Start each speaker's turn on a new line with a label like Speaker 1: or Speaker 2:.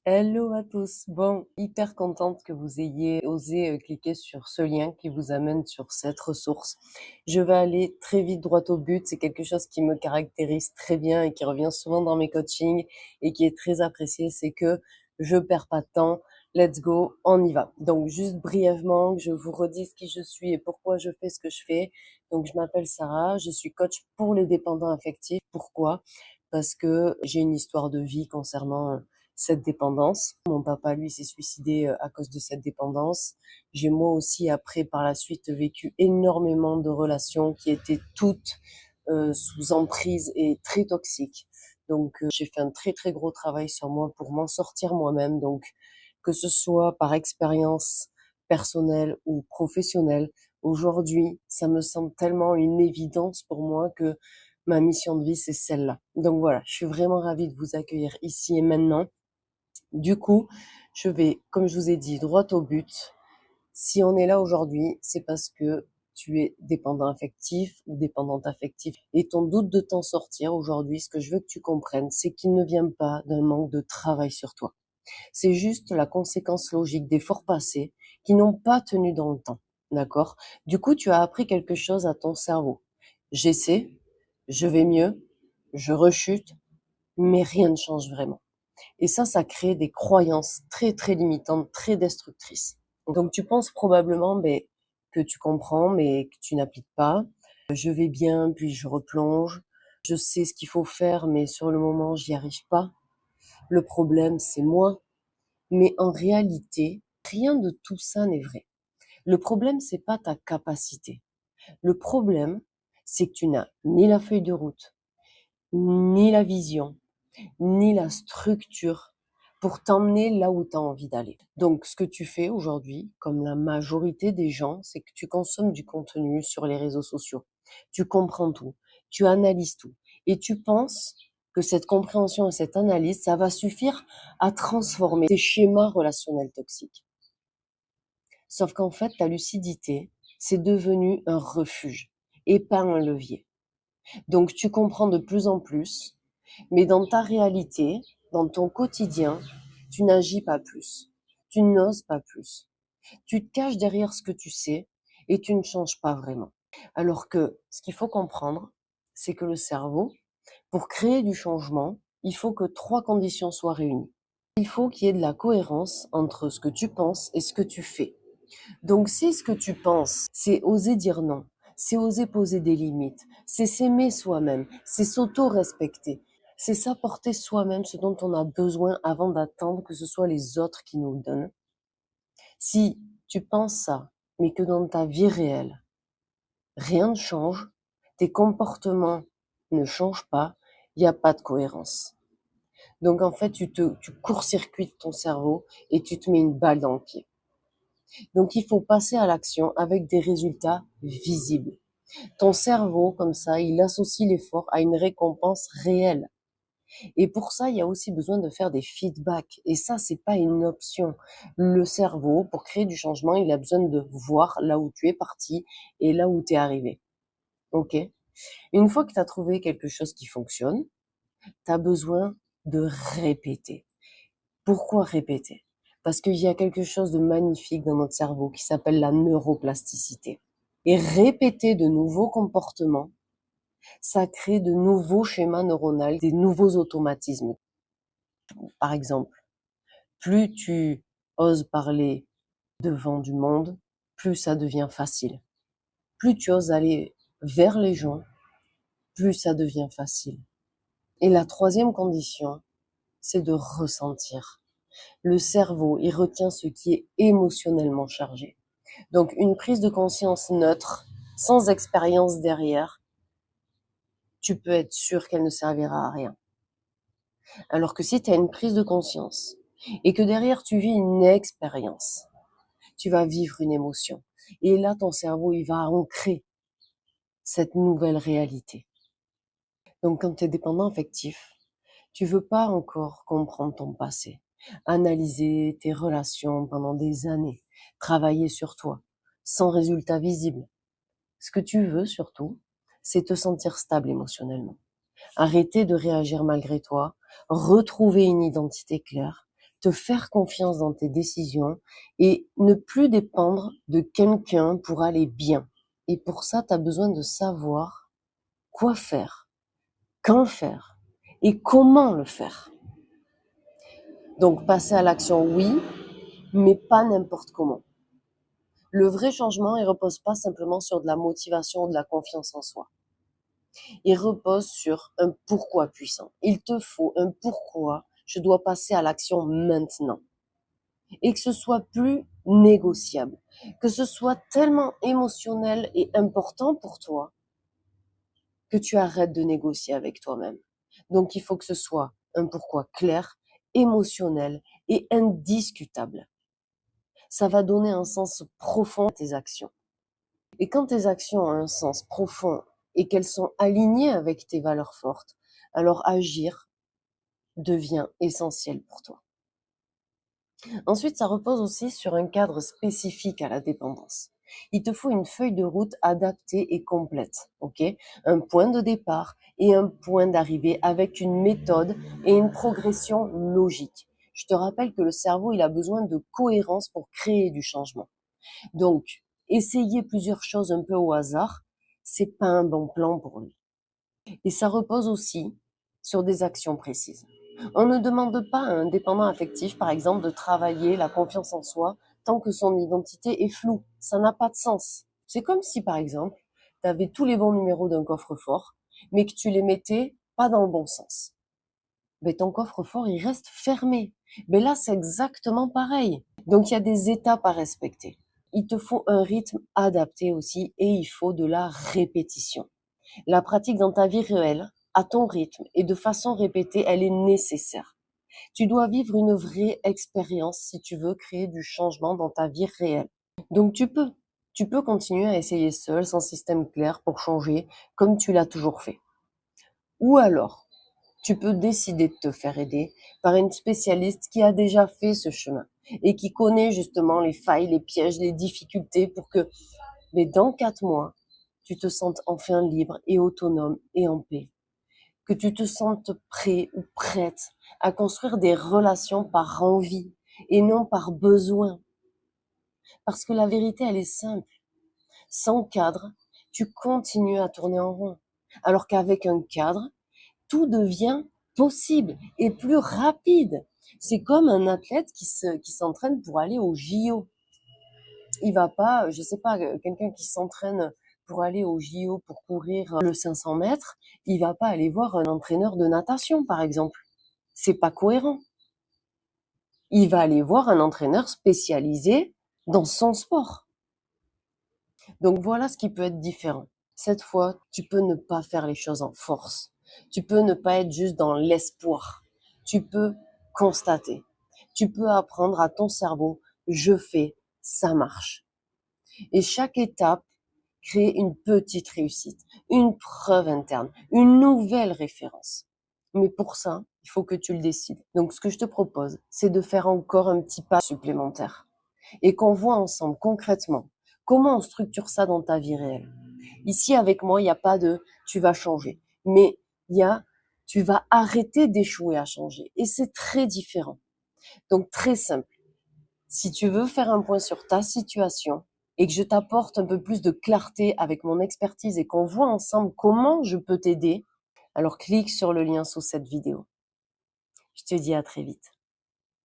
Speaker 1: Hello à tous. Bon, hyper contente que vous ayez osé cliquer sur ce lien qui vous amène sur cette ressource. Je vais aller très vite droit au but. C'est quelque chose qui me caractérise très bien et qui revient souvent dans mes coachings et qui est très apprécié. C'est que je perds pas de temps. Let's go, on y va. Donc, juste brièvement, que je vous redise qui je suis et pourquoi je fais ce que je fais. Donc, je m'appelle Sarah. Je suis coach pour les dépendants affectifs. Pourquoi? Parce que j'ai une histoire de vie concernant cette dépendance. Mon papa, lui, s'est suicidé à cause de cette dépendance. J'ai moi aussi, après, par la suite, vécu énormément de relations qui étaient toutes sous emprise et très toxiques. Donc, j'ai fait un très, très gros travail sur moi pour m'en sortir moi-même. Donc, que ce soit par expérience personnelle ou professionnelle, aujourd'hui, ça me semble tellement une évidence pour moi que ma mission de vie, c'est celle-là. Donc voilà, je suis vraiment ravie de vous accueillir ici et maintenant. Du coup, je vais, comme je vous ai dit, droit au but. Si on est là aujourd'hui, c'est parce que tu es dépendant affectif ou dépendante affective. Et ton doute de t'en sortir aujourd'hui, ce que je veux que tu comprennes, c'est qu'il ne vient pas d'un manque de travail sur toi. C'est juste la conséquence logique d'efforts passés qui n'ont pas tenu dans le temps. D'accord? Du coup, tu as appris quelque chose à ton cerveau. J'essaie, je vais mieux, je rechute, mais rien ne change vraiment. Et ça crée des croyances très, très limitantes, très destructrices. Donc tu penses probablement que tu comprends, mais que tu n'appliques pas. Je vais bien, puis je replonge. Je sais ce qu'il faut faire, mais sur le moment, j'y arrive pas. Le problème, c'est moi. Mais en réalité, rien de tout ça n'est vrai. Le problème, c'est pas ta capacité. Le problème, c'est que tu n'as ni la feuille de route, ni la vision, ni la structure pour t'emmener là où tu as envie d'aller. Donc, ce que tu fais aujourd'hui, comme la majorité des gens, c'est que tu consommes du contenu sur les réseaux sociaux. Tu comprends tout, tu analyses tout et tu penses que cette compréhension et cette analyse, ça va suffire à transformer tes schémas relationnels toxiques. Sauf qu'en fait, ta lucidité, c'est devenu un refuge et pas un levier. Donc, tu comprends de plus en plus, mais dans ta réalité, dans ton quotidien, tu n'agis pas plus. Tu n'oses pas plus. Tu te caches derrière ce que tu sais et tu ne changes pas vraiment. Alors que ce qu'il faut comprendre, c'est que le cerveau, pour créer du changement, il faut que 3 conditions soient réunies. Il faut qu'il y ait de la cohérence entre ce que tu penses et ce que tu fais. Donc si ce que tu penses, c'est oser dire non, c'est oser poser des limites, c'est s'aimer soi-même, c'est s'auto-respecter, c'est s'apporter soi-même ce dont on a besoin avant d'attendre que ce soit les autres qui nous le donnent. Si tu penses ça, mais que dans ta vie réelle, rien ne change, tes comportements ne changent pas, il n'y a pas de cohérence. Donc en fait, tu court-circuites ton cerveau et tu te mets une balle dans le pied. Donc, il faut passer à l'action avec des résultats visibles. Ton cerveau, comme ça, il associe l'effort à une récompense réelle. Et pour ça, il y a aussi besoin de faire des feedbacks. Et ça, c'est pas une option. Le cerveau, pour créer du changement, il a besoin de voir là où tu es parti et là où tu es arrivé. OK? Une fois que tu as trouvé quelque chose qui fonctionne, tu as besoin de répéter. Pourquoi répéter? Parce qu'il y a quelque chose de magnifique dans notre cerveau qui s'appelle la neuroplasticité. Et répéter de nouveaux comportements, ça crée de nouveaux schémas neuronaux, des nouveaux automatismes. Par exemple, plus tu oses parler devant du monde, plus ça devient facile. Plus tu oses aller vers les gens, plus ça devient facile. Et la troisième condition, c'est de ressentir. Le cerveau, il retient ce qui est émotionnellement chargé. Donc une prise de conscience neutre, sans expérience derrière, tu peux être sûr qu'elle ne servira à rien. Alors que si tu as une prise de conscience et que derrière tu vis une expérience, tu vas vivre une émotion. Et là, ton cerveau, il va ancrer cette nouvelle réalité. Donc quand tu es dépendant affectif, tu veux pas encore comprendre ton passé, analyser tes relations pendant des années, travailler sur toi, sans résultat visible. Ce que tu veux surtout, c'est te sentir stable émotionnellement. Arrêter de réagir malgré toi, retrouver une identité claire, te faire confiance dans tes décisions et ne plus dépendre de quelqu'un pour aller bien. Et pour ça, tu as besoin de savoir quoi faire, quand le faire et comment le faire. Donc passer à l'action, oui, mais pas n'importe comment. Le vrai changement, il repose pas simplement sur de la motivation ou de la confiance en soi. Il repose sur un pourquoi puissant. Il te faut un pourquoi je dois passer à l'action maintenant. Et que ce soit plus négociable, que ce soit tellement émotionnel et important pour toi que tu arrêtes de négocier avec toi-même. Donc il faut que ce soit un pourquoi clair, émotionnel et indiscutable. Ça va donner un sens profond à tes actions. Et quand tes actions ont un sens profond et qu'elles sont alignées avec tes valeurs fortes, alors agir devient essentiel pour toi. Ensuite, ça repose aussi sur un cadre spécifique à la dépendance. Il te faut une feuille de route adaptée et complète, ok? Un point de départ et un point d'arrivée avec une méthode et une progression logique. Je te rappelle que le cerveau, il a besoin de cohérence pour créer du changement. Donc, essayer plusieurs choses un peu au hasard, c'est pas un bon plan pour lui. Et ça repose aussi sur des actions précises. On ne demande pas à un dépendant affectif, par exemple, de travailler la confiance en soi tant que son identité est floue. Ça n'a pas de sens. C'est comme si, par exemple, tu avais tous les bons numéros d'un coffre-fort, mais que tu les mettais pas dans le bon sens. Mais ton coffre-fort, il reste fermé. Mais là, c'est exactement pareil. Donc, il y a des étapes à respecter. Il te faut un rythme adapté aussi et il faut de la répétition. La pratique dans ta vie réelle, à ton rythme et de façon répétée, elle est nécessaire. Tu dois vivre une vraie expérience si tu veux créer du changement dans ta vie réelle. Donc tu peux continuer à essayer seul, sans système clair pour changer, comme tu l'as toujours fait. Ou alors, tu peux décider de te faire aider par une spécialiste qui a déjà fait ce chemin et qui connaît justement les failles, les pièges, les difficultés pour que, mais dans 4 mois, tu te sentes enfin libre et autonome et en paix. Que tu te sentes prêt ou prête à construire des relations par envie et non par besoin. Parce que la vérité, elle est simple. Sans cadre, tu continues à tourner en rond. Alors qu'avec un cadre, tout devient possible et plus rapide. C'est comme un athlète qui s'entraîne pour aller au JO. Il va pas, je sais pas, quelqu'un qui s'entraîne pour aller au JO pour courir le 500 mètres, il va pas aller voir un entraîneur de natation, par exemple. C'est pas cohérent. Il va aller voir un entraîneur spécialisé dans son sport. Donc voilà ce qui peut être différent. Cette fois, tu peux ne pas faire les choses en force. Tu peux ne pas être juste dans l'espoir. Tu peux constater. Tu peux apprendre à ton cerveau, je fais, ça marche. Et chaque étape crée une petite réussite, une preuve interne, une nouvelle référence. Mais pour ça, il faut que tu le décides. Donc ce que je te propose, c'est de faire encore un petit pas supplémentaire et qu'on voit ensemble concrètement comment on structure ça dans ta vie réelle. Ici, avec moi, il n'y a pas de tu vas changer, mais il y a tu vas arrêter d'échouer à changer. Et c'est très différent. Donc très simple. Si tu veux faire un point sur ta situation et que je t'apporte un peu plus de clarté avec mon expertise et qu'on voit ensemble comment je peux t'aider, alors clique sur le lien sous cette vidéo. Je te dis à très vite.